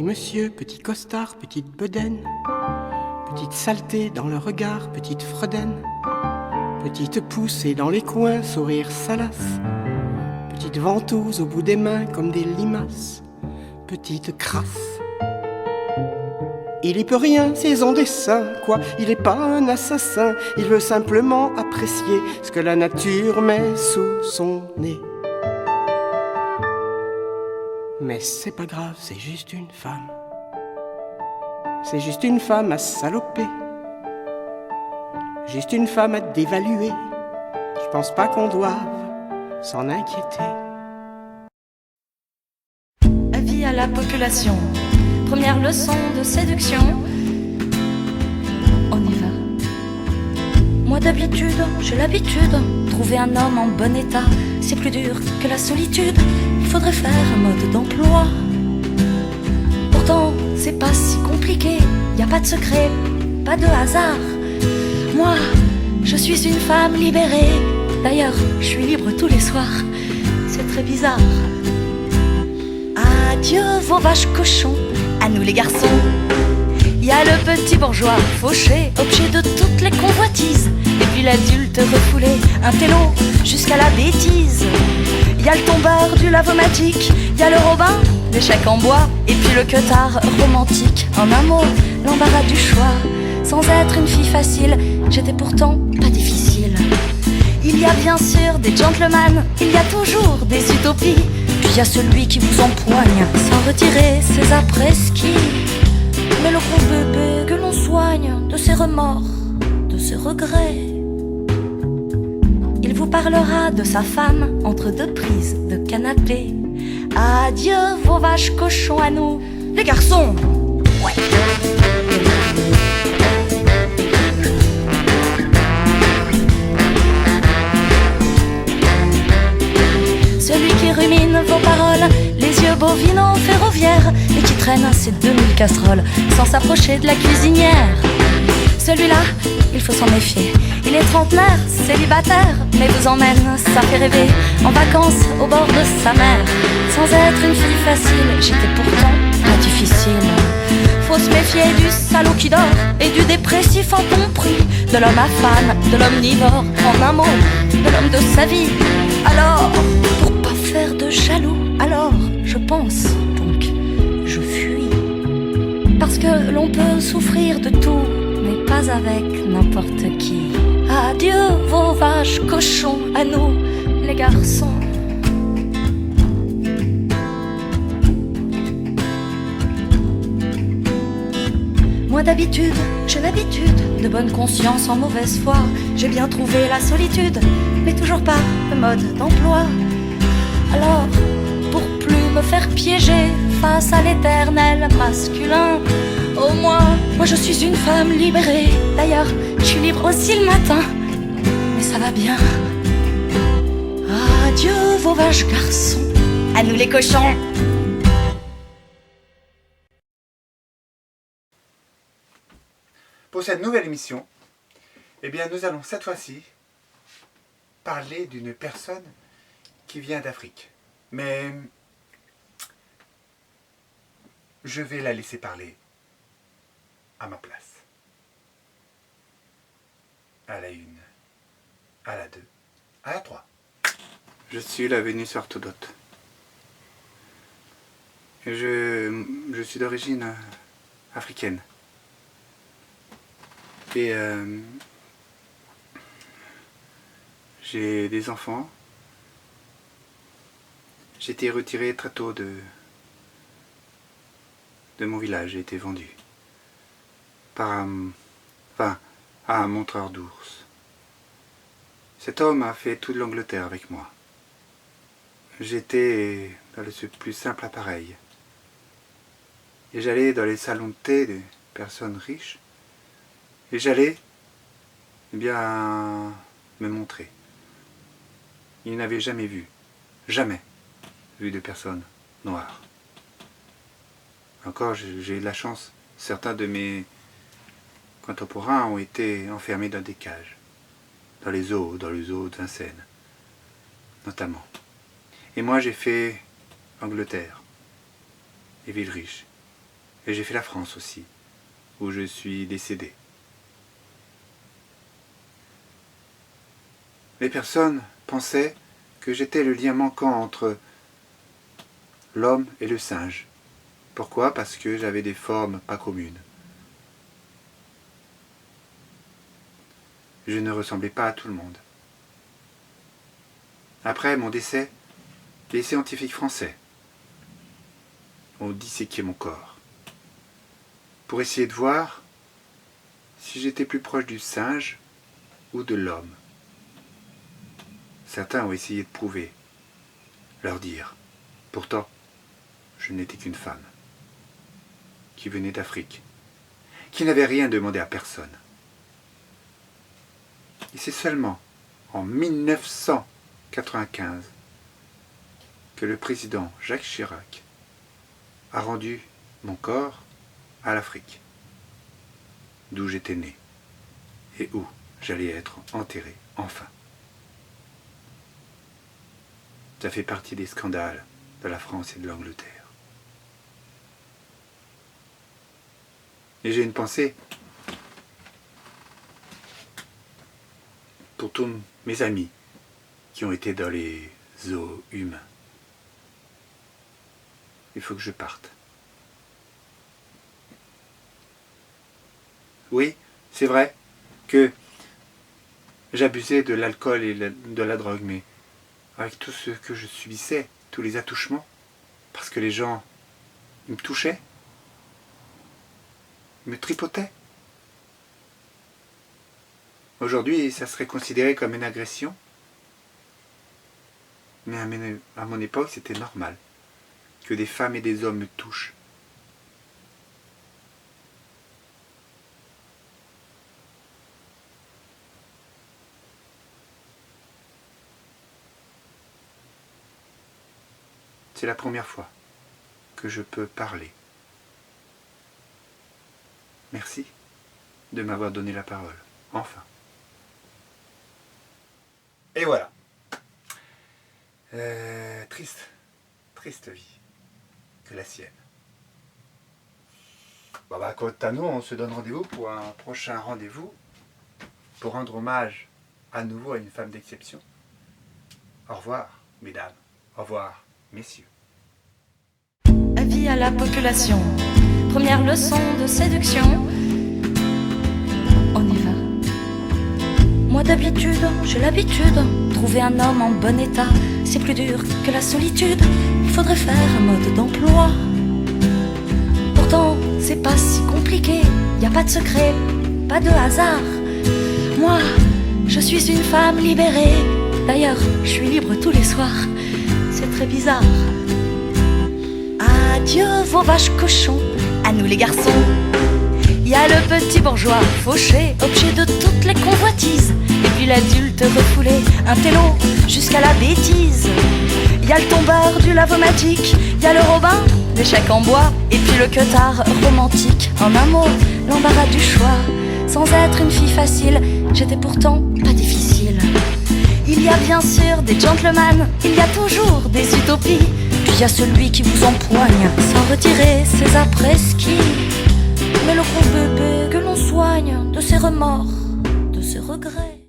Petit monsieur, petit costard, petite bedaine, petite saleté dans le regard, petite fredaine, petite poussée dans les coins, sourire salace, petite ventouse au bout des mains comme des limaces, petite crasse. Il y peut rien, c'est son dessin, quoi, il est pas un assassin, il veut simplement apprécier ce que la nature met sous son nez. Mais c'est pas grave, c'est juste une femme. C'est juste une femme à saloper. Juste une femme à dévaluer. Je pense pas qu'on doive s'en inquiéter. Avis à la population. Première leçon de séduction. On y va. Moi d'habitude, j'ai l'habitude. Trouver un homme en bon état, c'est plus dur que la solitude. Il faudrait faire un mode d'emploi. Pourtant, c'est pas si compliqué. Y a pas de secret, pas de hasard. Moi, je suis une femme libérée. D'ailleurs, je suis libre tous les soirs. C'est très bizarre. Adieu vos vaches cochons, à nous les garçons. Y a le petit bourgeois fauché, objet de toutes les convoitises. Et puis l'adulte refoulé, un télo jusqu'à la bêtise. Y a le tombeur du lavomatique, y a le robin, l'échec en bois. Et puis le queutard romantique. En un mot, l'embarras du choix. Sans être une fille facile, j'étais pourtant pas difficile. Il y a bien sûr des gentlemen, il y a toujours des utopies. Puis il y a celui qui vous empoigne sans retirer ses après-ski. Mais le gros bébé que l'on soigne de ses remords, de ses regrets, il vous parlera de sa femme entre deux prises de canapé. Adieu vos vaches cochons à nous, les garçons. Ouais. Celui qui rumine vos paroles, les yeux bovinaux ferroviaires, et qui traîne ses 2000 casseroles sans s'approcher de la cuisinière. Celui-là, il faut s'en méfier. Il est trentenaire, célibataire, mais vous emmène, ça fait rêver, en vacances au bord de sa mère. Sans être une fille facile, j'étais pourtant pas difficile. Faut se méfier du salaud qui dort et du dépressif incompris, de l'homme à fan, de l'omnivore, en un mot, de l'homme de sa vie. Alors, pour pas faire de jaloux, alors je pense, donc je fuis. Parce que l'on peut souffrir de tout, mais pas avec n'importe qui. Adieu vos vaches cochons, à nous les garçons. Moi d'habitude, j'ai l'habitude de bonne conscience en mauvaise foi. J'ai bien trouvé la solitude, mais toujours pas le mode d'emploi. Alors, pour plus me faire piéger face à l'éternel masculin, au moins, moi je suis une femme libérée. D'ailleurs, je suis libre aussi le matin, mais ça va bien. Adieu vos vaches garçons, à nous les cochons. Pour cette nouvelle émission, eh bien, nous allons cette fois-ci parler d'une personne qui vient d'Afrique. Mais je vais la laisser parler à ma place. À la 1, à la 2, à la 3. Je suis la Vénus orthodoxe. Et je suis d'origine africaine. Et j'ai des enfants. J'ai été retiré très tôt de mon village. J'ai été vendu par un montreur d'ours. Cet homme a fait toute l'Angleterre avec moi. J'étais dans le plus simple appareil. Et j'allais dans les salons de thé des personnes riches. Et j'allais, eh bien, me montrer. Il n'avait jamais vu de personnes noires. Encore, j'ai eu de la chance. Certains de mes contemporains ont été enfermés dans des cages, dans les zoos de Vincennes, notamment. Et moi, j'ai fait Angleterre, les villes riches. Et j'ai fait la France aussi, où je suis décédé. Les personnes pensaient que j'étais le lien manquant entre l'homme et le singe. Pourquoi? Parce que j'avais des formes pas communes. Je ne ressemblais pas à tout le monde. Après mon décès, les scientifiques français ont disséqué mon corps pour essayer de voir si j'étais plus proche du singe ou de l'homme. Certains ont essayé de prouver, leur dire. Pourtant, je n'étais qu'une femme qui venait d'Afrique, qui n'avait rien demandé à personne. Et c'est seulement en 1995 que le président Jacques Chirac a rendu mon corps à l'Afrique, d'où j'étais né et où j'allais être enterré enfin. Ça fait partie des scandales de la France et de l'Angleterre. Et j'ai une pensée pour tous mes amis qui ont été dans les zoos humains. Il faut que je parte. Oui, c'est vrai que j'abusais de l'alcool et de la drogue, mais avec tout ce que je subissais, tous les attouchements, parce que les gens ils me touchaient, ils me tripotaient. Aujourd'hui, ça serait considéré comme une agression, mais à mon époque, c'était normal que des femmes et des hommes me touchent. C'est la première fois que je peux parler. Merci de m'avoir donné la parole. Enfin. Et voilà. Triste vie que la sienne. Bon bah, quant à nous, on se donne rendez-vous pour un prochain rendez-vous pour rendre hommage à nouveau à une femme d'exception. Au revoir, mesdames. Au revoir, messieurs. Avis à la population. Première leçon de séduction. On y va. Moi d'habitude, j'ai l'habitude. Trouver un homme en bon état, c'est plus dur que la solitude. Il faudrait faire un mode d'emploi. Pourtant, c'est pas si compliqué. Y a pas de secret, pas de hasard. Moi, je suis une femme libérée. D'ailleurs, je suis libre tous les soirs. C'est très bizarre. Adieu vos vaches cochons, à nous les garçons. Y a le petit bourgeois fauché, objet de toutes les convoitises. Et puis l'adulte refoulé, un télo jusqu'à la bêtise. Y a le tombeur du lavomatique, y a le robin, l'échec en bois. Et puis le queutard romantique, en un mot, l'embarras du choix. Sans être une fille facile, j'étais pourtant pas difficile. Il y a bien sûr des gentlemen, il y a toujours des utopies. Puis il y a celui qui vous empoigne sans retirer ses après-ski. Mais le gros bébé que l'on soigne de ses remords, de ses regrets.